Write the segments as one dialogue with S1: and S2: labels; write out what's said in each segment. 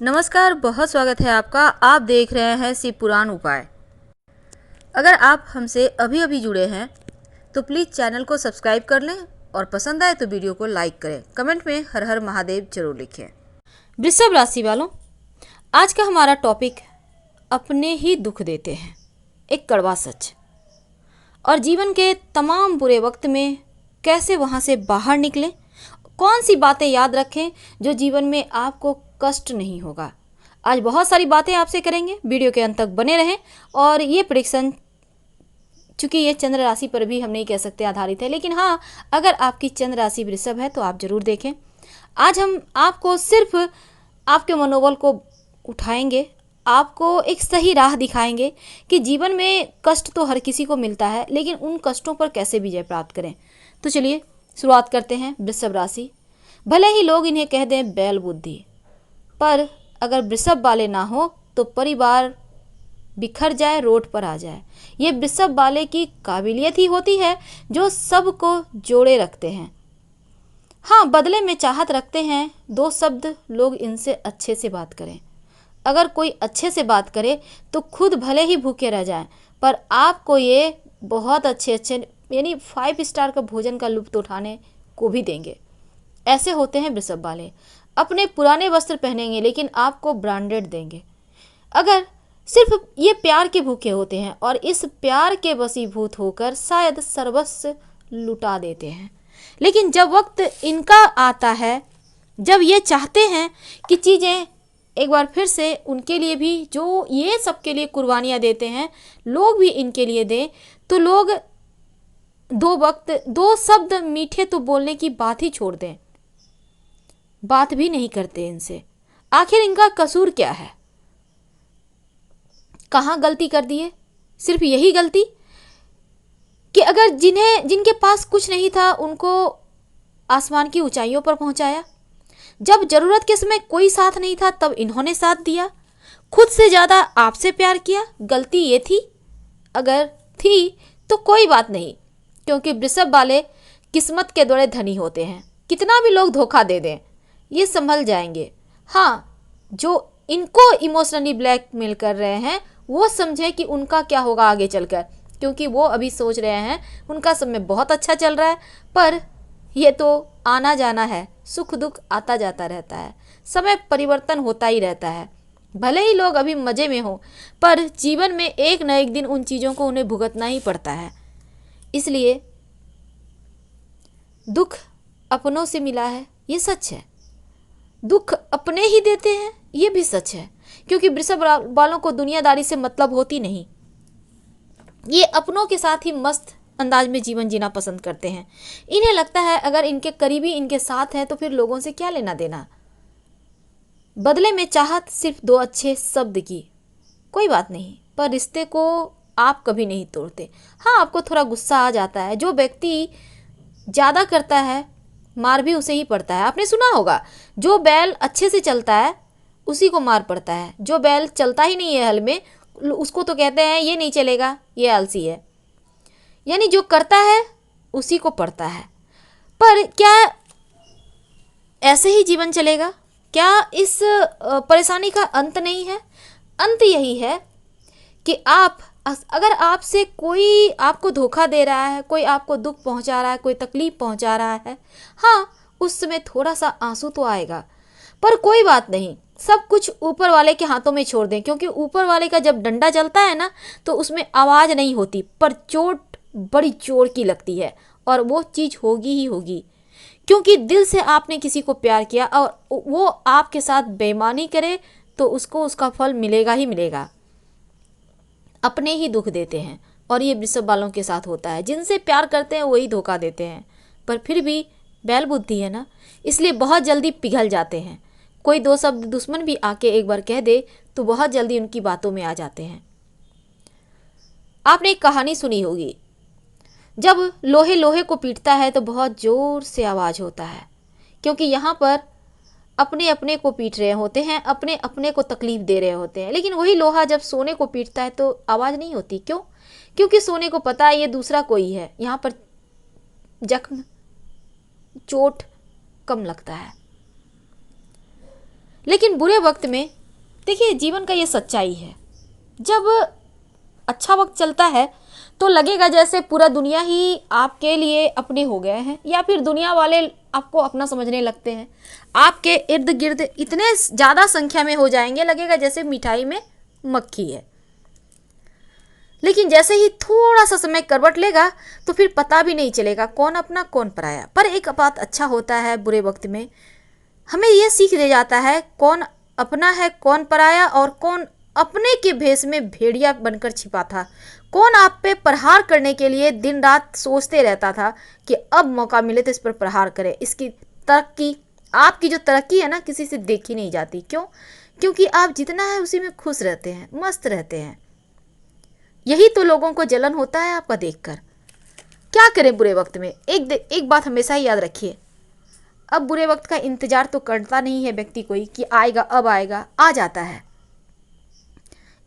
S1: नमस्कार, बहुत स्वागत है आपका। आप देख रहे हैं शिव पुराण उपाय। अगर आप हमसे अभी अभी जुड़े हैं तो प्लीज़ चैनल को सब्सक्राइब कर लें और पसंद आए तो वीडियो को लाइक करें। कमेंट में हर हर महादेव जरूर लिखें। वृषभ राशि वालों, आज का हमारा टॉपिक अपने ही दुख देते हैं, एक कड़वा सच। और जीवन के तमाम बुरे वक्त में कैसे वहाँ से बाहर निकलें, कौन सी बातें याद रखें जो जीवन में आपको कष्ट नहीं होगा। आज बहुत सारी बातें आपसे करेंगे, वीडियो के अंत तक बने रहें। और ये प्रेडिक्शन, चूंकि ये चंद्र राशि पर भी हम नहीं कह सकते आधारित है, लेकिन हाँ, अगर आपकी चंद्र राशि वृषभ है तो आप जरूर देखें। आज हम आपको सिर्फ आपके मनोबल को उठाएंगे, आपको एक सही राह दिखाएंगे कि जीवन में कष्ट तो हर किसी को मिलता है, लेकिन उन कष्टों पर कैसे विजय प्राप्त करें। तो चलिए शुरुआत करते हैं। वृषभ राशि, भले ही लोग इन्हें कह दें बैल बुद्धि, पर अगर वृषभ वाले ना हो तो परिवार बिखर जाए, रोड पर आ जाए। ये वृषभ वाले की काबिलियत ही होती है जो सबको जोड़े रखते हैं। हाँ, बदले में चाहत रखते हैं दो शब्द, लोग इनसे अच्छे से बात करें। अगर कोई अच्छे से बात करे तो खुद भले ही भूखे रह जाएं, पर आपको ये बहुत अच्छे अच्छे यानी 5 स्टार का भोजन का लुत्फ उठाने को भी देंगे। ऐसे होते हैं वृषभ वाले। अपने पुराने वस्त्र पहनेंगे लेकिन आपको ब्रांडेड देंगे। अगर सिर्फ ये प्यार के भूखे होते हैं और इस प्यार के वशीभूत होकर शायद सर्वस्व लुटा देते हैं। लेकिन जब वक्त इनका आता है, जब ये चाहते हैं कि चीज़ें एक बार फिर से उनके लिए भी, जो ये सबके लिए कुर्बानियाँ देते हैं, लोग भी इनके लिए दें, तो लोग दो शब्द मीठे तो बोलने की बात ही छोड़ दें, बात भी नहीं करते इनसे। आखिर इनका कसूर क्या है? कहाँ गलती कर दिए? सिर्फ यही गलती कि अगर जिनके पास कुछ नहीं था उनको आसमान की ऊंचाइयों पर पहुंचाया। जब जरूरत के समय कोई साथ नहीं था तब इन्होंने साथ दिया। खुद से ज्यादा आपसे प्यार किया। गलती ये थी? अगर थी तो कोई बात नहीं, क्योंकि वृषभ वाले किस्मत के द्वारे धनी होते हैं। कितना भी लोग धोखा दे दें, ये संभल जाएंगे। हाँ, जो इनको इमोशनली ब्लैकमेल कर रहे हैं वो समझे कि उनका क्या होगा आगे चलकर, क्योंकि वो अभी सोच रहे हैं उनका समय बहुत अच्छा चल रहा है, पर ये तो आना जाना है, सुख दुख आता जाता रहता है, समय परिवर्तन होता ही रहता है। भले ही लोग अभी मज़े में हो, पर जीवन में एक न एक दिन उन चीज़ों को उन्हें भुगतना ही पड़ता है। इसलिए दुख अपनों से मिला है, ये सच है। दुख अपने ही देते हैं, ये भी सच है, क्योंकि वृषभ वालों को दुनियादारी से मतलब होती नहीं। ये अपनों के साथ ही मस्त अंदाज में जीवन जीना पसंद करते हैं। इन्हें लगता है अगर इनके करीबी इनके साथ हैं तो फिर लोगों से क्या लेना देना। बदले में चाहत सिर्फ 2 अच्छे शब्द की, कोई बात नहीं, पर रिश्ते को आप कभी नहीं तोड़ते। हाँ, आपको थोड़ा गुस्सा आ जाता है। जो व्यक्ति ज़्यादा करता है मार भी उसे ही पड़ता है। आपने सुना होगा, जो बैल अच्छे से चलता है उसी को मार पड़ता है। जो बैल चलता ही नहीं है हल में, उसको तो कहते हैं ये नहीं चलेगा, ये आलसी है। यानी जो करता है उसी को पड़ता है। पर क्या ऐसे ही जीवन चलेगा? क्या इस परेशानी का अंत नहीं है? अंत यही है कि अगर आपसे कोई आपको धोखा दे रहा है, कोई आपको दुख पहुंचा रहा है, कोई तकलीफ पहुंचा रहा है, हाँ, उस समय थोड़ा सा आंसू तो आएगा, पर कोई बात नहीं, सब कुछ ऊपर वाले के हाथों में छोड़ दें। क्योंकि ऊपर वाले का जब डंडा चलता है ना, तो उसमें आवाज़ नहीं होती, पर चोट बड़ी जोर की लगती है, और वो चीज़ होगी ही होगी। क्योंकि दिल से आपने किसी को प्यार किया और वो आपके साथ बेईमानी करे तो उसको उसका फल मिलेगा ही मिलेगा। अपने ही दुख देते हैं, और ये वृषभ वालों के साथ होता है। जिनसे प्यार करते हैं वही धोखा देते हैं, पर फिर भी बैल बुद्धि है ना, इसलिए बहुत जल्दी पिघल जाते हैं। कोई 2 शब्द दुश्मन भी आके एक बार कह दे तो बहुत जल्दी उनकी बातों में आ जाते हैं। आपने एक कहानी सुनी होगी, जब लोहे लोहे को पीटता है तो बहुत जोर से आवाज़ होता है, क्योंकि यहाँ पर अपने अपने को पीट रहे होते हैं, अपने अपने को तकलीफ दे रहे होते हैं। लेकिन वही लोहा जब सोने को पीटता है तो आवाज़ नहीं होती। क्यों? क्योंकि सोने को पता है ये दूसरा कोई है, यहाँ पर जख्म चोट कम लगता है। लेकिन बुरे वक्त में देखिए, जीवन का ये सच्चाई है, जब अच्छा वक्त चलता है तो लगेगा जैसे पूरा दुनिया ही आपके लिए अपने हो गए हैं, या फिर दुनिया वाले आपको अपना समझने लगते हैं। आपके इर्द गिर्द इतने ज़्यादा संख्या में हो जाएंगे, लगेगा जैसे मिठाई में मक्खी है। लेकिन जैसे ही थोड़ा सा समय करवट लेगा तो फिर पता भी नहीं चलेगा कौन अपना कौन पराया। पर एक बात अच्छा होता है बुरे वक्त में, हमें यह सीख दे जाता है कौन अपना है कौन पराया, और कौन अपने के भेष में भेड़िया बनकर छिपा था, कौन आप पे प्रहार करने के लिए दिन रात सोचते रहता था कि अब मौका मिले तो इस पर प्रहार करें। इसकी तरक्की, आपकी जो तरक्की है ना, किसी से देखी नहीं जाती। क्यों? क्योंकि आप जितना है उसी में खुश रहते हैं, मस्त रहते हैं। यही तो लोगों को जलन होता है आपका देखकर। क्या करें बुरे वक्त में? एक बात हमेशा ही याद रखिए, अब बुरे वक्त का इंतजार तो करता नहीं है व्यक्ति कोई कि आएगा अब आएगा, आ जाता है।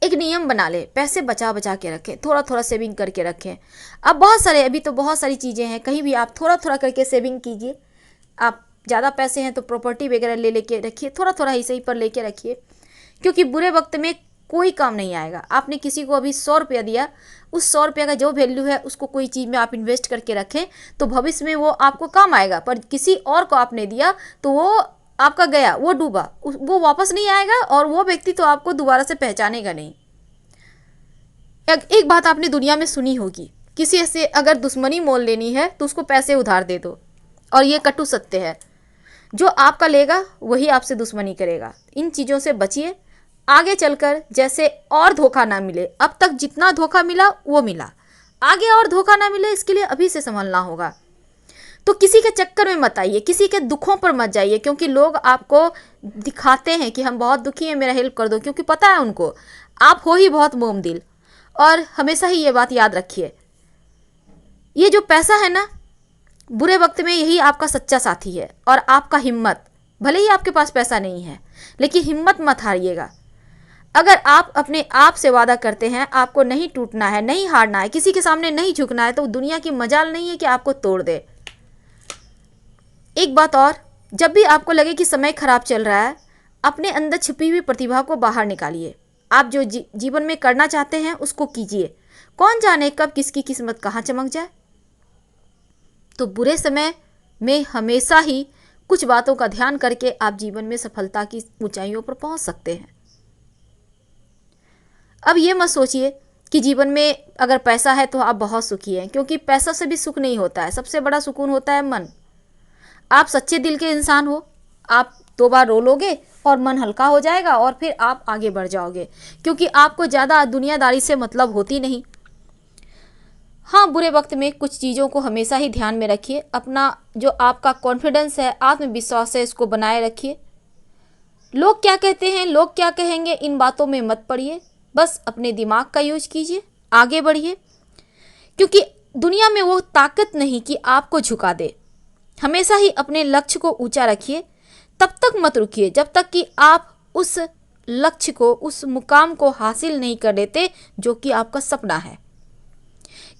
S1: एक नियम बना ले, पैसे बचा बचा के रखें, थोड़ा थोड़ा सेविंग करके रखें। अब अभी तो बहुत सारी चीज़ें हैं, कहीं भी आप थोड़ा थोड़ा करके सेविंग कीजिए। आप ज़्यादा पैसे हैं तो प्रॉपर्टी वगैरह ले लेके रखिए, थोड़ा थोड़ा ही सही पर लेके रखिए, क्योंकि बुरे वक्त में कोई काम नहीं आएगा। आपने किसी को अभी 100 रुपया दिया, उस 100 रुपया का जो वैल्यू है उसको कोई चीज़ में आप इन्वेस्ट करके रखें तो भविष्य में वो आपको काम आएगा। पर किसी और को आपने दिया तो वो आपका गया, वो डूबा, वो वापस नहीं आएगा, और वो व्यक्ति तो आपको दोबारा से पहचानेगा नहीं। एक बात आपने दुनिया में सुनी होगी, किसी से अगर दुश्मनी मोल लेनी है तो उसको पैसे उधार दे दो, और ये कटु सत्य है। जो आपका लेगा वही आपसे दुश्मनी करेगा। इन चीज़ों से बचिए, आगे चलकर जैसे और धोखा ना मिले। अब तक जितना धोखा मिला वो मिला, आगे और धोखा ना मिले इसके लिए अभी से संभलना होगा। तो किसी के चक्कर में मत आइए, किसी के दुखों पर मत जाइए, क्योंकि लोग आपको दिखाते हैं कि हम बहुत दुखी हैं, मेरा हेल्प कर दो, क्योंकि पता है उनको आप हो ही बहुत मोम दिल। और हमेशा ही ये बात याद रखिए, ये जो पैसा है ना, बुरे वक्त में यही आपका सच्चा साथी है। और आपका हिम्मत, भले ही आपके पास पैसा नहीं है लेकिन हिम्मत मत हारिएगा। अगर आप अपने आप से वादा करते हैं आपको नहीं टूटना है, नहीं हारना है, किसी के सामने नहीं झुकना है, तो दुनिया की मजाल नहीं है कि आपको तोड़ दे। एक बात और, जब भी आपको लगे कि समय खराब चल रहा है, अपने अंदर छिपी हुई प्रतिभा को बाहर निकालिए। आप जो जीवन में करना चाहते हैं उसको कीजिए। कौन जाने कब किसकी किस्मत कहाँ चमक जाए। तो बुरे समय में हमेशा ही कुछ बातों का ध्यान करके आप जीवन में सफलता की ऊंचाइयों पर पहुंच सकते हैं। अब ये मत सोचिए कि जीवन में अगर पैसा है तो आप बहुत सुखी हैं, क्योंकि पैसा से भी सुख नहीं होता है। सबसे बड़ा सुकून होता है मन। आप सच्चे दिल के इंसान हो, आप 2 बार रो लोगे और मन हल्का हो जाएगा, और फिर आप आगे बढ़ जाओगे, क्योंकि आपको ज़्यादा दुनियादारी से मतलब होती नहीं। हाँ, बुरे वक्त में कुछ चीज़ों को हमेशा ही ध्यान में रखिए। अपना जो आपका कॉन्फिडेंस है, आत्मविश्वास है, इसको बनाए रखिए। लोग क्या कहते हैं, लोग क्या कहेंगे, इन बातों में मत पड़िए। बस अपने दिमाग का यूज कीजिए, आगे बढ़िए, क्योंकि दुनिया में वो ताकत नहीं कि आपको झुका दे। हमेशा ही अपने लक्ष्य को ऊंचा रखिए, तब तक मत रुकिए जब तक कि आप उस लक्ष्य को, उस मुकाम को हासिल नहीं कर लेते जो कि आपका सपना है।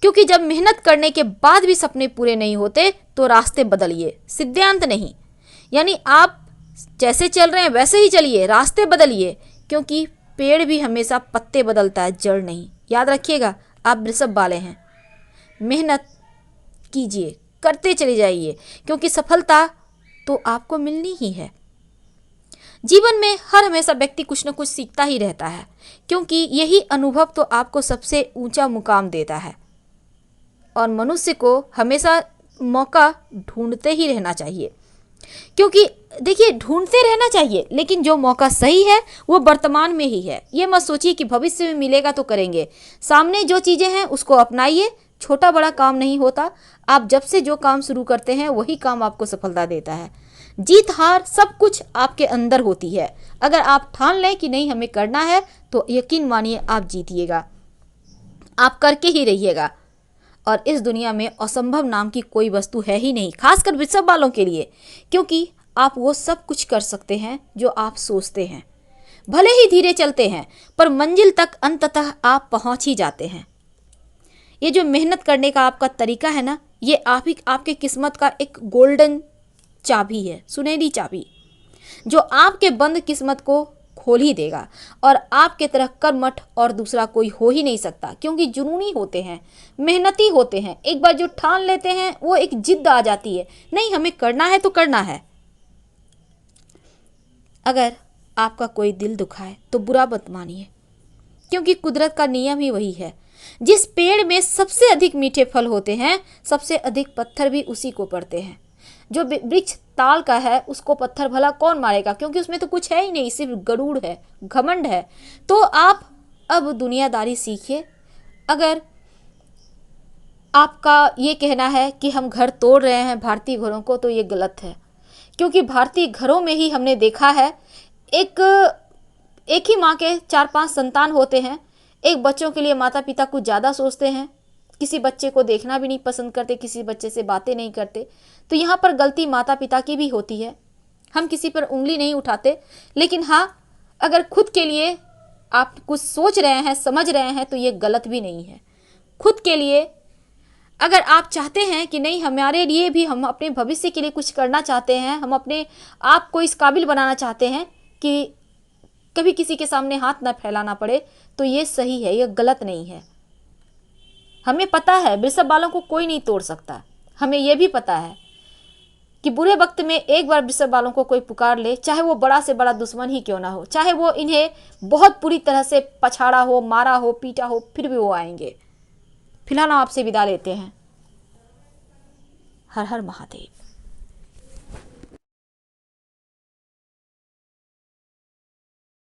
S1: क्योंकि जब मेहनत करने के बाद भी सपने पूरे नहीं होते तो रास्ते बदलिए, सिद्धांत नहीं। यानी आप जैसे चल रहे हैं वैसे ही चलिए, रास्ते बदलिए, क्योंकि पेड़ भी हमेशा पत्ते बदलता है, जड़ नहीं। याद रखिएगा, आप वृषभ वाले हैं। मेहनत कीजिए, करते चले जाइए, क्योंकि सफलता तो आपको मिलनी ही है। जीवन में हर हमेशा व्यक्ति कुछ न कुछ सीखता ही रहता है, क्योंकि यही अनुभव तो आपको सबसे ऊंचा मुकाम देता है। और मनुष्य को हमेशा मौका ढूंढते ही रहना चाहिए, क्योंकि देखिए, ढूंढते रहना चाहिए, लेकिन जो मौका सही है वो वर्तमान में ही है। ये मत सोचिए कि भविष्य में मिलेगा तो करेंगे। सामने जो चीज़ें हैं उसको अपनाइए। छोटा बड़ा काम नहीं होता, आप जब से जो काम शुरू करते हैं वही काम आपको सफलता देता है। जीत हार सब कुछ आपके अंदर होती है। अगर आप ठान लें कि नहीं हमें करना है, तो यकीन मानिए आप जीतिएगा, आप करके ही रहिएगा। और इस दुनिया में असंभव नाम की कोई वस्तु है ही नहीं, खासकर वृषभ वालों के लिए, क्योंकि आप वो सब कुछ कर सकते हैं जो आप सोचते हैं। भले ही धीरे चलते हैं, पर मंजिल तक अंततः आप पहुंच ही जाते हैं। ये जो मेहनत करने का आपका तरीका है ना, ये आपकी किस्मत का एक गोल्डन चाबी है, सुनहरी चाबी। जो आपके बंद किस्मत को खोल ही देगा। और आपके तरह कर्मठ और दूसरा कोई हो ही नहीं सकता, क्योंकि जुनूनी होते हैं, मेहनती होते हैं। एक बार जो ठान लेते हैं वो एक जिद आ जाती है, नहीं हमें करना है तो करना है। अगर आपका कोई दिल दुखाए तो बुरा मत मानिए, क्योंकि कुदरत का नियम ही वही है। जिस पेड़ में सबसे अधिक मीठे फल होते हैं, सबसे अधिक पत्थर भी उसी को पड़ते हैं। जो वृक्ष ताल का है उसको पत्थर भला कौन मारेगा, क्योंकि उसमें तो कुछ है ही नहीं, सिर्फ गरुड़ है, घमंड है। तो आप अब दुनियादारी सीखिए। अगर आपका ये कहना है कि हम घर तोड़ रहे हैं भारतीय घरों को, तो ये गलत है, क्योंकि भारतीय घरों में ही हमने देखा है एक ही माँ के 4-5 संतान होते हैं। एक बच्चों के लिए माता पिता कुछ ज़्यादा सोचते हैं, किसी बच्चे को देखना भी नहीं पसंद करते, किसी बच्चे से बातें नहीं करते। तो यहाँ पर गलती माता पिता की भी होती है। हम किसी पर उंगली नहीं उठाते, लेकिन हाँ, अगर खुद के लिए आप कुछ सोच रहे हैं, समझ रहे हैं, तो ये गलत भी नहीं है। खुद के लिए अगर आप चाहते हैं कि नहीं, हमारे लिए भी, हम अपने भविष्य के लिए कुछ करना चाहते हैं, हम अपने आप को इस काबिल बनाना चाहते हैं कि कभी किसी के सामने हाथ ना फैलाना पड़े, तो ये सही है, ये गलत नहीं है। हमें पता है वृषभ बालों को कोई नहीं तोड़ सकता। हमें यह भी पता है कि बुरे वक्त में एक बार वृषभ बालों को कोई पुकार ले, चाहे वो बड़ा से बड़ा दुश्मन ही क्यों ना हो, चाहे वो इन्हें बहुत बुरी तरह से पछाड़ा हो, मारा हो, पीटा हो, फिर भी वो आएंगे। फिलहाल हम आपसे विदा लेते हैं। हर हर महादेव।